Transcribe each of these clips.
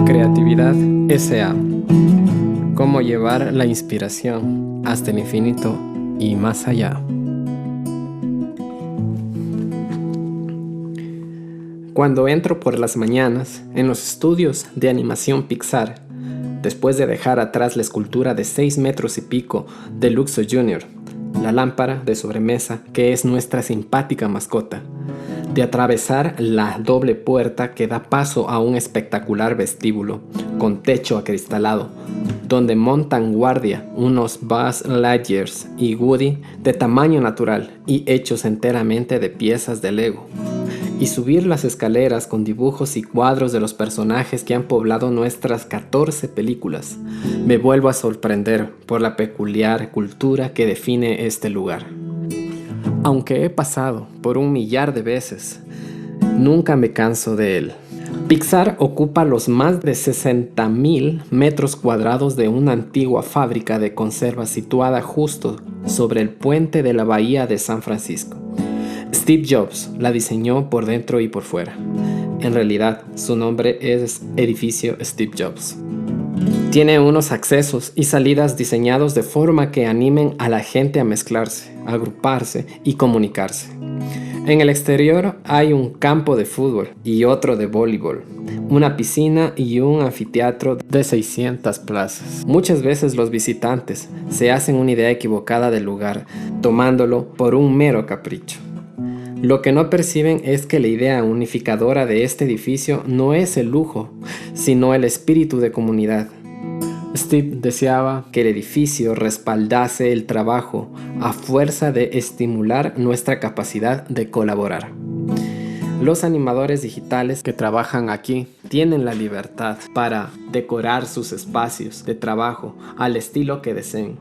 Creatividad S.A. Cómo llevar la inspiración hasta el infinito y más allá. Cuando entro por las mañanas en los estudios de animación Pixar, después de dejar atrás la escultura de 6 metros y pico de Luxo Jr., la lámpara de sobremesa que es nuestra simpática mascota, de atravesar la doble puerta que da paso a un espectacular vestíbulo con techo acristalado, donde montan guardia unos Buzz Lightyears y Woody de tamaño natural y hechos enteramente de piezas de Lego, y subir las escaleras con dibujos y cuadros de los personajes que han poblado nuestras 14 películas, me vuelvo a sorprender por la peculiar cultura que define este lugar. Aunque he pasado por 1.000.000 de veces, nunca me canso de él. Pixar ocupa los más de 60.000 metros cuadrados de una antigua fábrica de conservas situada justo sobre el puente de la bahía de San Francisco. Steve Jobs la diseñó por dentro y por fuera. En realidad, su nombre es Edificio Steve Jobs. Tiene unos accesos y salidas diseñados de forma que animen a la gente a mezclarse, agruparse y comunicarse. En el exterior hay un campo de fútbol y otro de voleibol, una piscina y un anfiteatro de 600 plazas. Muchas veces los visitantes se hacen una idea equivocada del lugar, tomándolo por un mero capricho. Lo que no perciben es que la idea unificadora de este edificio no es el lujo, sino el espíritu de comunidad. Steve deseaba que el edificio respaldase el trabajo a fuerza de estimular nuestra capacidad de colaborar. Los animadores digitales que trabajan aquí tienen la libertad para decorar sus espacios de trabajo al estilo que deseen.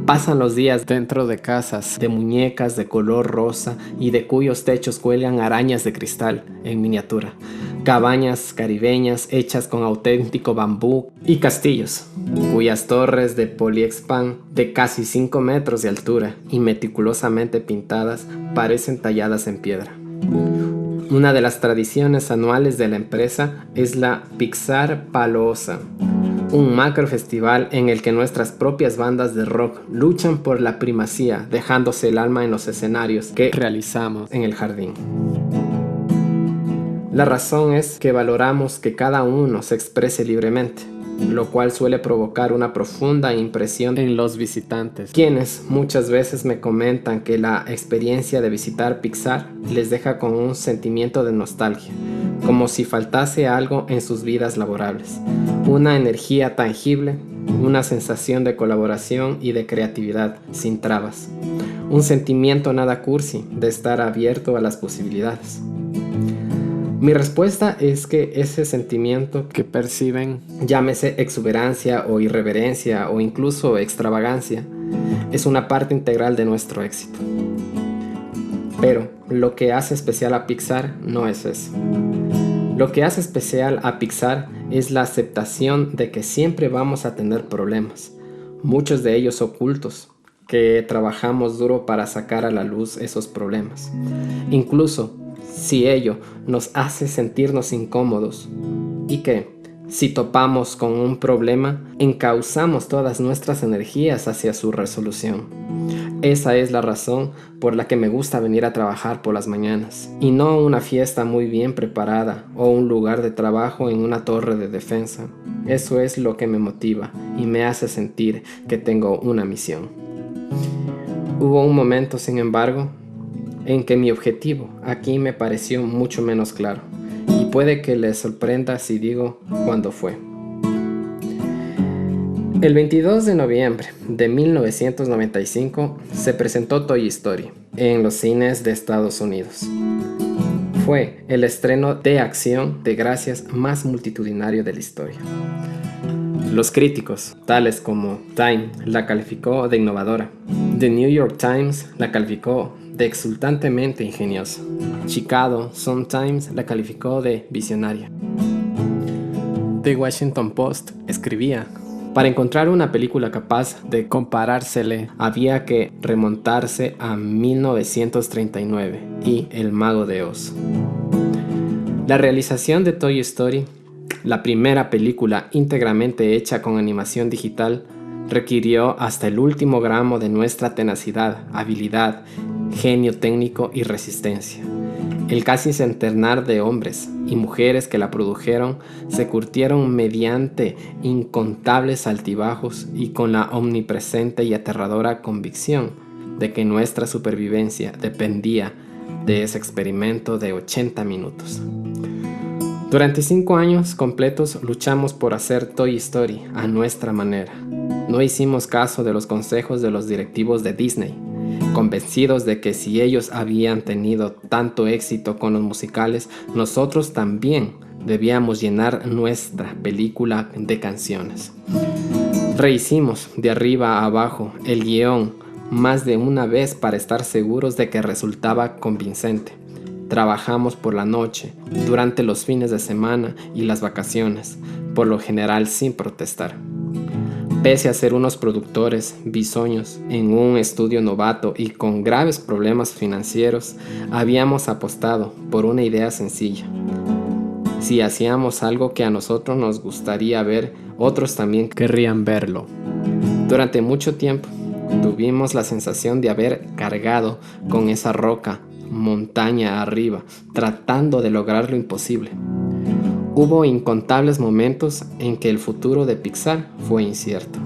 Pasan los días dentro de casas de muñecas de color rosa y de cuyos techos cuelgan arañas de cristal en miniatura, cabañas caribeñas hechas con auténtico bambú y castillos, cuyas torres de poliespan de casi 5 metros de altura y meticulosamente pintadas parecen talladas en piedra. Una de las tradiciones anuales de la empresa es la Pixar Palooza, un macro festival en el que nuestras propias bandas de rock luchan por la primacía, dejándose el alma en los escenarios que realizamos en el jardín. La razón es que valoramos que cada uno se exprese libremente, lo cual suele provocar una profunda impresión en los visitantes, quienes muchas veces me comentan que la experiencia de visitar Pixar les deja con un sentimiento de nostalgia, como si faltase algo en sus vidas laborables, una energía tangible, una sensación de colaboración y de creatividad sin trabas, un sentimiento nada cursi de estar abierto a las posibilidades. Mi respuesta es que ese sentimiento que perciben, llámese exuberancia o irreverencia o incluso extravagancia, es una parte integral de nuestro éxito. Pero lo que hace especial a Pixar no es eso. Lo que hace especial a Pixar es la aceptación de que siempre vamos a tener problemas, muchos de ellos ocultos, que trabajamos duro para sacar a la luz esos problemas. Incluso si ello nos hace sentirnos incómodos y que, si topamos con un problema, encauzamos todas nuestras energías hacia su resolución. Esa es la razón por la que me gusta venir a trabajar por las mañanas, y no una fiesta muy bien preparada o un lugar de trabajo en una torre de defensa. Eso es lo que me motiva y me hace sentir que tengo una misión. Hubo un momento, sin embargo, en que mi objetivo aquí me pareció mucho menos claro, y puede que les sorprenda si digo cuándo fue. El 22 de noviembre de 1995 se presentó Toy Story en los cines de Estados Unidos. Fue el estreno de acción de gracias más multitudinario de la historia. Los críticos, tales como Time, la calificó de innovadora. The New York Times la calificó de exultantemente ingeniosa. Chicago Sun-Times la calificó de visionaria. The Washington Post escribía: Para encontrar una película capaz de comparársele, había que remontarse a 1939 y El Mago de Oz. La realización de Toy Story, la primera película íntegramente hecha con animación digital, requirió hasta el último gramo de nuestra tenacidad, habilidad, genio técnico y resistencia. El casi centenar de hombres y mujeres que la produjeron se curtieron mediante incontables altibajos y con la omnipresente y aterradora convicción de que nuestra supervivencia dependía de ese experimento de 80 minutos. Durante 5 años completos luchamos por hacer Toy Story a nuestra manera. No hicimos caso de los consejos de los directivos de Disney, convencidos de que si ellos habían tenido tanto éxito con los musicales, nosotros también debíamos llenar nuestra película de canciones. Rehicimos de arriba a abajo el guión más de una vez para estar seguros de que resultaba convincente. Trabajamos por la noche, durante los fines de semana y las vacaciones, por lo general sin protestar. Pese a ser unos productores bisoños en un estudio novato y con graves problemas financieros, habíamos apostado por una idea sencilla. Si hacíamos algo que a nosotros nos gustaría ver, otros también querrían verlo. Durante mucho tiempo tuvimos la sensación de haber cargado con esa roca montaña arriba, tratando de lograr lo imposible. Hubo incontables momentos en que el futuro de Pixar fue incierto.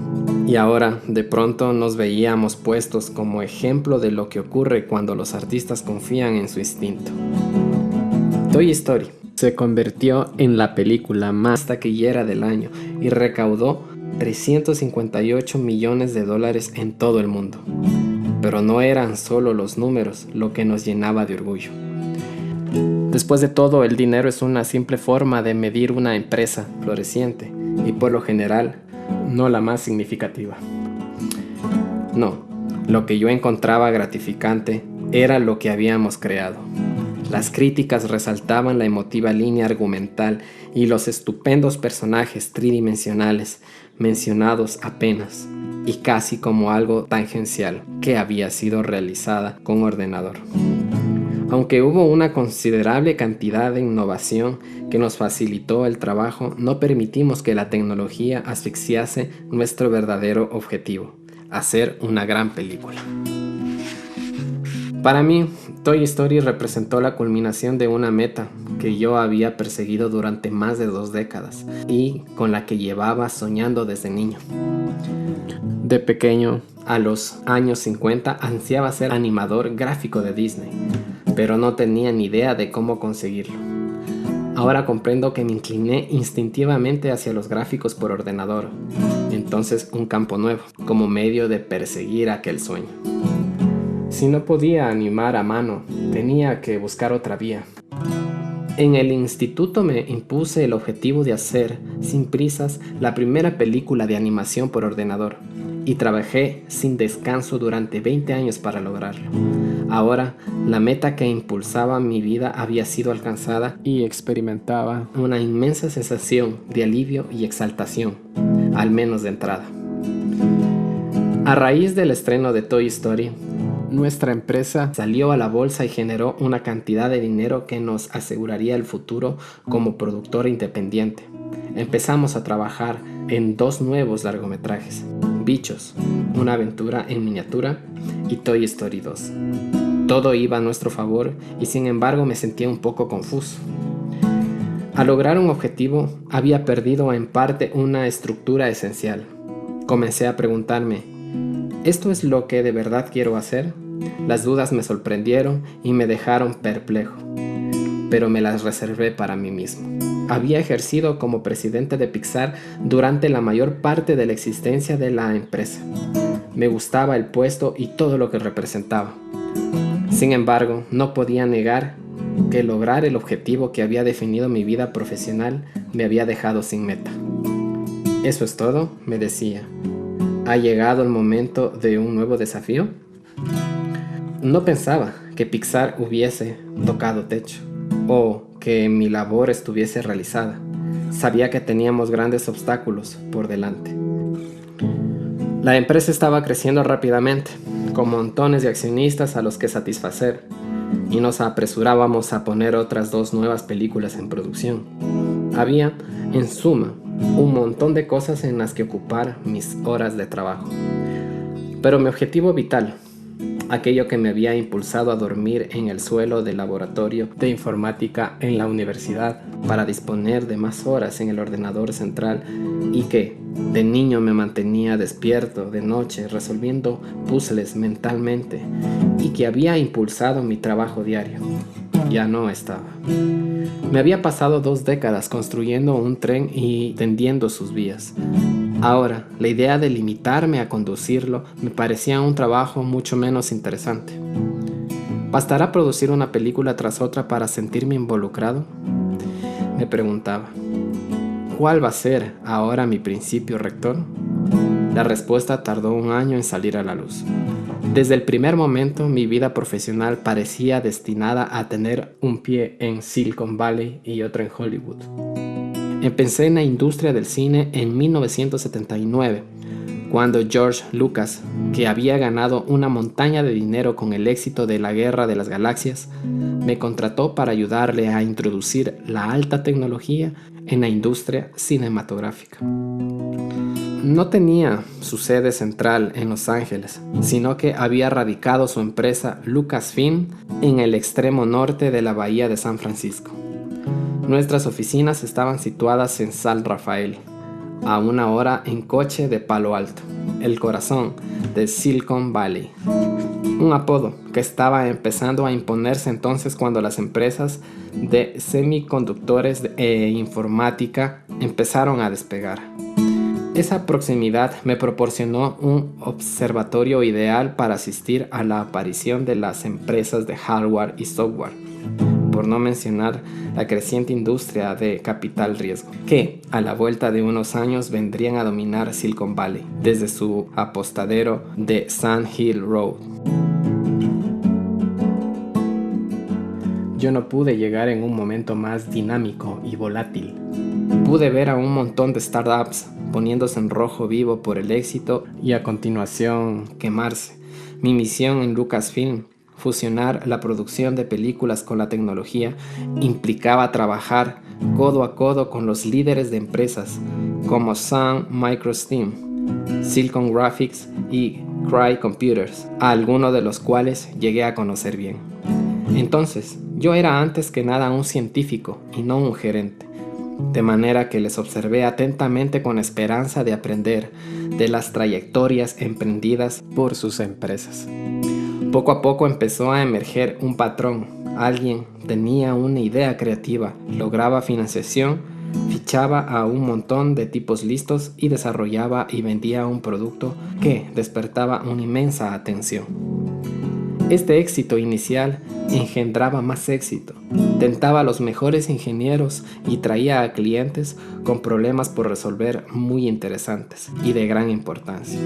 Y ahora, de pronto, nos veíamos puestos como ejemplo de lo que ocurre cuando los artistas confían en su instinto. Toy Story se convirtió en la película más taquillera del año y recaudó $358 millones en todo el mundo. Pero no eran solo los números lo que nos llenaba de orgullo. Después de todo, el dinero es una simple forma de medir una empresa floreciente y por lo general no la más significativa. No, lo que yo encontraba gratificante era lo que habíamos creado. Las críticas resaltaban la emotiva línea argumental y los estupendos personajes tridimensionales mencionados apenas y casi como algo tangencial que había sido realizada con ordenador. Aunque hubo una considerable cantidad de innovación que nos facilitó el trabajo, no permitimos que la tecnología asfixiase nuestro verdadero objetivo, hacer una gran película. Para mí, Toy Story representó la culminación de una meta que yo había perseguido durante más de 2 décadas y con la que llevaba soñando desde niño. De pequeño, a los años 50, ansiaba ser animador gráfico de Disney, pero no tenía ni idea de cómo conseguirlo. Ahora comprendo que me incliné instintivamente hacia los gráficos por ordenador, entonces un campo nuevo, como medio de perseguir aquel sueño. Si no podía animar a mano, tenía que buscar otra vía. En el instituto me impuse el objetivo de hacer, sin prisas, la primera película de animación por ordenador, y trabajé sin descanso durante 20 años para lograrlo. Ahora, la meta que impulsaba mi vida había sido alcanzada y experimentaba una inmensa sensación de alivio y exaltación, al menos de entrada. A raíz del estreno de Toy Story, nuestra empresa salió a la bolsa y generó una cantidad de dinero que nos aseguraría el futuro como productora independiente. Empezamos a trabajar en 2 nuevos largometrajes: Bichos, una aventura en miniatura, y Toy Story 2. Todo iba a nuestro favor y sin embargo me sentía un poco confuso. Al lograr un objetivo, había perdido en parte una estructura esencial. Comencé a preguntarme, ¿esto es lo que de verdad quiero hacer? Las dudas me sorprendieron y me dejaron perplejo, pero me las reservé para mí mismo. Había ejercido como presidente de Pixar durante la mayor parte de la existencia de la empresa. Me gustaba el puesto y todo lo que representaba. Sin embargo, no podía negar que lograr el objetivo que había definido mi vida profesional me había dejado sin meta. ¿Eso es todo?, me decía. ¿Ha llegado el momento de un nuevo desafío? No pensaba que Pixar hubiese tocado techo o que mi labor estuviese realizada. Sabía que teníamos grandes obstáculos por delante. La empresa estaba creciendo rápidamente, con montones de accionistas a los que satisfacer, y nos apresurábamos a poner otras 2 nuevas películas en producción. Había, en suma, un montón de cosas en las que ocupar mis horas de trabajo. Pero mi objetivo vital, aquello que me había impulsado a dormir en el suelo del laboratorio de informática en la universidad para disponer de más horas en el ordenador central y que de niño me mantenía despierto de noche resolviendo puzzles mentalmente y que había impulsado mi trabajo diario, ya no estaba. Me había pasado 2 décadas construyendo un tren y tendiendo sus vías. Ahora, la idea de limitarme a conducirlo me parecía un trabajo mucho menos interesante. ¿Bastará producir una película tras otra para sentirme involucrado? Me preguntaba. ¿Cuál va a ser ahora mi principio rector? La respuesta tardó 1 año en salir a la luz. Desde el primer momento, mi vida profesional parecía destinada a tener un pie en Silicon Valley y otro en Hollywood. Empecé en la industria del cine en 1979, cuando George Lucas, que había ganado una montaña de dinero con el éxito de la Guerra de las Galaxias, me contrató para ayudarle a introducir la alta tecnología en la industria cinematográfica. No tenía su sede central en Los Ángeles, sino que había radicado su empresa Lucasfilm en el extremo norte de la bahía de San Francisco. Nuestras oficinas estaban situadas en San Rafael, a 1 hora en coche de Palo Alto, el corazón de Silicon Valley. Un apodo que estaba empezando a imponerse entonces cuando las empresas de semiconductores e informática empezaron a despegar. Esa proximidad me proporcionó un observatorio ideal para asistir a la aparición de las empresas de hardware y software, por no mencionar la creciente industria de capital riesgo, que a la vuelta de unos años vendrían a dominar Silicon Valley desde su apostadero de Sand Hill Road. Yo no pude llegar en un momento más dinámico y volátil. Pude ver a un montón de startups poniéndose en rojo vivo por el éxito y a continuación quemarse. Mi misión en Lucasfilm, fusionar la producción de películas con la tecnología, implicaba trabajar codo a codo con los líderes de empresas como Sun Microsteam, Silicon Graphics y Cray Computers, a algunos de los cuales llegué a conocer bien. Entonces, yo era antes que nada un científico y no un gerente, de manera que les observé atentamente con esperanza de aprender de las trayectorias emprendidas por sus empresas. Poco a poco empezó a emerger un patrón. Alguien tenía una idea creativa, lograba financiación, fichaba a un montón de tipos listos y desarrollaba y vendía un producto que despertaba una inmensa atención. Este éxito inicial engendraba más éxito, tentaba a los mejores ingenieros y traía a clientes con problemas por resolver muy interesantes y de gran importancia.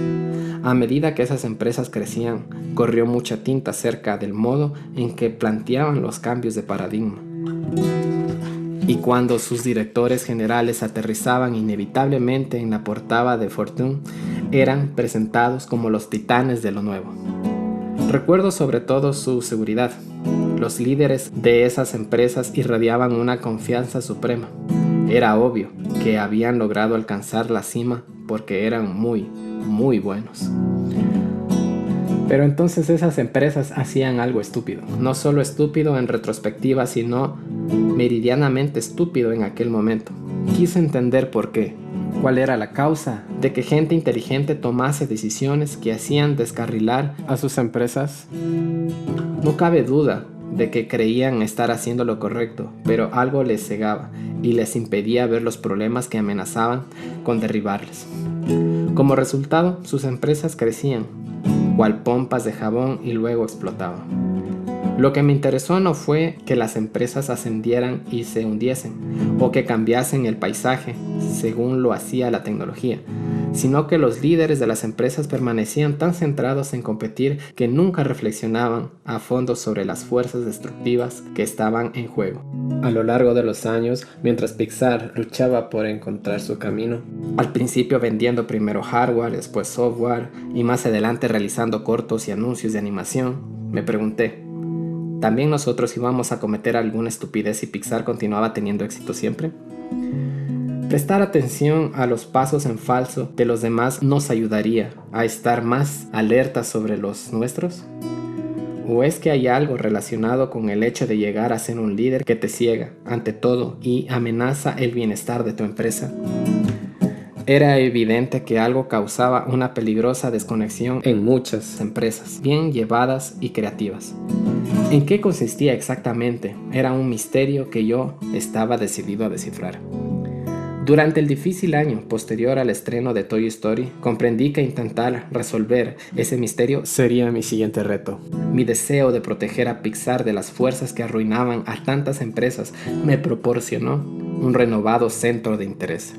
A medida que esas empresas crecían, corrió mucha tinta acerca del modo en que planteaban los cambios de paradigma. Y cuando sus directores generales aterrizaban inevitablemente en la portada de Fortune, eran presentados como los titanes de lo nuevo. Recuerdo sobre todo su seguridad. Los líderes de esas empresas irradiaban una confianza suprema. Era obvio que habían logrado alcanzar la cima porque eran muy buenos. Pero entonces esas empresas hacían algo estúpido. No solo estúpido en retrospectiva, sino meridianamente estúpido en aquel momento. Quise entender por qué. ¿Cuál era la causa de que gente inteligente tomase decisiones que hacían descarrilar a sus empresas? No cabe duda de que creían estar haciendo lo correcto, pero algo les cegaba y les impedía ver los problemas que amenazaban con derribarles. Como resultado, sus empresas crecían, cual pompas de jabón, y luego explotaban. Lo que me interesó no fue que las empresas ascendieran y se hundiesen, o que cambiasen el paisaje según lo hacía la tecnología, sino que los líderes de las empresas permanecían tan centrados en competir que nunca reflexionaban a fondo sobre las fuerzas destructivas que estaban en juego. A lo largo de los años, mientras Pixar luchaba por encontrar su camino, al principio vendiendo primero hardware, después software y más adelante realizando cortos y anuncios de animación, me pregunté, ¿también nosotros íbamos a cometer alguna estupidez si Pixar continuaba teniendo éxito siempre? Prestar atención a los pasos en falso de los demás nos ayudaría a estar más alertas sobre los nuestros. ¿O es que hay algo relacionado con el hecho de llegar a ser un líder que te ciega ante todo y amenaza el bienestar de tu empresa? Era evidente que algo causaba una peligrosa desconexión en muchas empresas, bien llevadas y creativas. ¿En qué consistía exactamente? Era un misterio que yo estaba decidido a descifrar. Durante el difícil año posterior al estreno de Toy Story, comprendí que intentar resolver ese misterio sería mi siguiente reto. Mi deseo de proteger a Pixar de las fuerzas que arruinaban a tantas empresas me proporcionó un renovado centro de interés.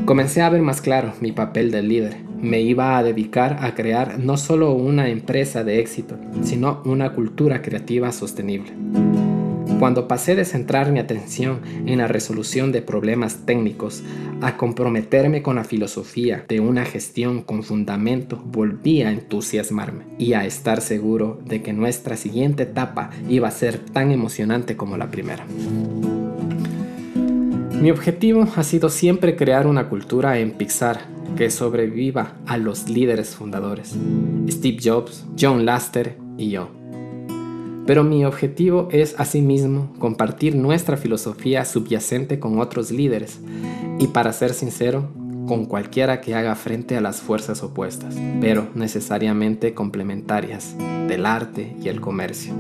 Comencé a ver más claro mi papel de líder. Me iba a dedicar a crear no solo una empresa de éxito, sino una cultura creativa sostenible. Cuando pasé de centrar mi atención en la resolución de problemas técnicos a comprometerme con la filosofía de una gestión con fundamento, volví a entusiasmarme y a estar seguro de que nuestra siguiente etapa iba a ser tan emocionante como la primera. Mi objetivo ha sido siempre crear una cultura en Pixar que sobreviva a los líderes fundadores, Steve Jobs, John Lasseter y yo. Pero mi objetivo es asimismo compartir nuestra filosofía subyacente con otros líderes y, para ser sincero, con cualquiera que haga frente a las fuerzas opuestas, pero necesariamente complementarias, del arte y el comercio.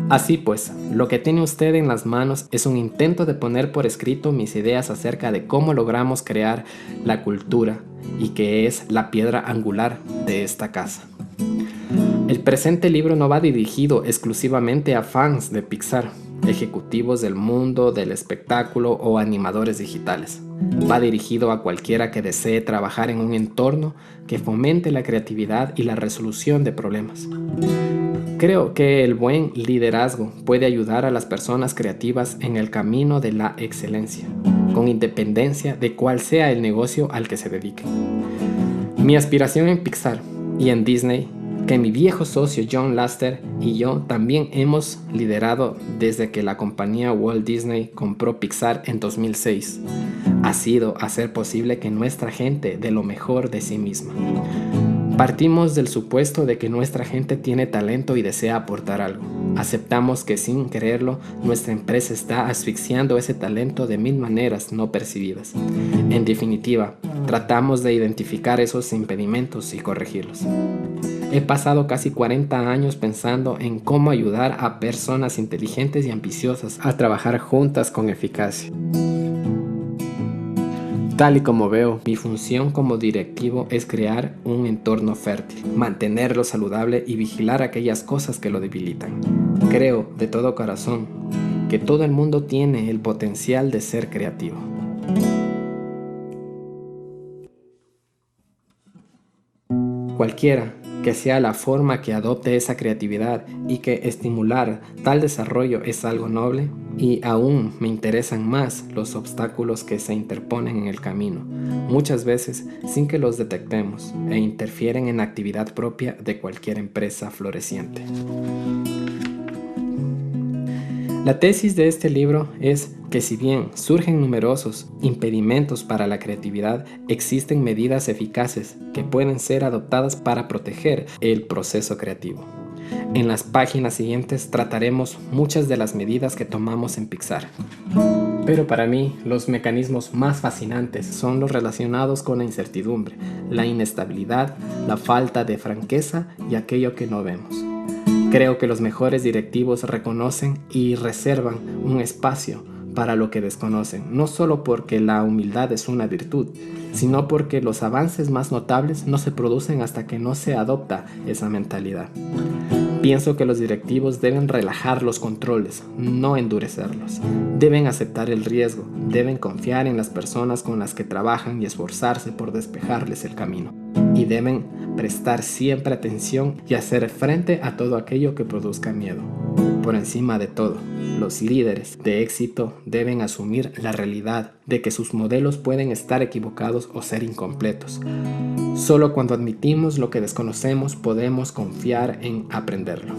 Así pues, lo que tiene usted en las manos es un intento de poner por escrito mis ideas acerca de cómo logramos crear la cultura y que es la piedra angular de esta casa. El presente libro no va dirigido exclusivamente a fans de Pixar, ejecutivos del mundo del espectáculo o animadores digitales. Va dirigido a cualquiera que desee trabajar en un entorno que fomente la creatividad y la resolución de problemas. Creo que el buen liderazgo puede ayudar a las personas creativas en el camino de la excelencia, con independencia de cuál sea el negocio al que se dediquen. Mi aspiración en Pixar y en Disney, que mi viejo socio John Lasseter y yo también hemos liderado desde que la compañía Walt Disney compró Pixar en 2006, ha sido hacer posible que nuestra gente dé lo mejor de sí misma. Partimos del supuesto de que nuestra gente tiene talento y desea aportar algo. Aceptamos que sin quererlo, nuestra empresa está asfixiando ese talento de mil maneras no percibidas. En definitiva, tratamos de identificar esos impedimentos y corregirlos. He pasado casi 40 años pensando en cómo ayudar a personas inteligentes y ambiciosas a trabajar juntas con eficacia. Tal y como veo, mi función como directivo es crear un entorno fértil, mantenerlo saludable y vigilar aquellas cosas que lo debilitan. Creo de todo corazón que todo el mundo tiene el potencial de ser creativo. Cualquiera que sea la forma que adopte esa creatividad y que estimular tal desarrollo es algo noble, y aún me interesan más los obstáculos que se interponen en el camino, muchas veces sin que los detectemos, e interfieren en la actividad propia de cualquier empresa floreciente. La tesis de este libro es que si bien surgen numerosos impedimentos para la creatividad, existen medidas eficaces que pueden ser adoptadas para proteger el proceso creativo. En las páginas siguientes trataremos muchas de las medidas que tomamos en Pixar. Pero para mí, los mecanismos más fascinantes son los relacionados con la incertidumbre, la inestabilidad, la falta de franqueza y aquello que no vemos. Creo que los mejores directivos reconocen y reservan un espacio para lo que desconocen, no solo porque la humildad es una virtud, sino porque los avances más notables no se producen hasta que no se adopta esa mentalidad. Pienso que los directivos deben relajar los controles, no endurecerlos. Deben aceptar el riesgo, deben confiar en las personas con las que trabajan y esforzarse por despejarles el camino. Y deben prestar siempre atención y hacer frente a todo aquello que produzca miedo. Por encima de todo, los líderes de éxito deben asumir la realidad de que sus modelos pueden estar equivocados o ser incompletos. Solo cuando admitimos lo que desconocemos podemos confiar en aprenderlo.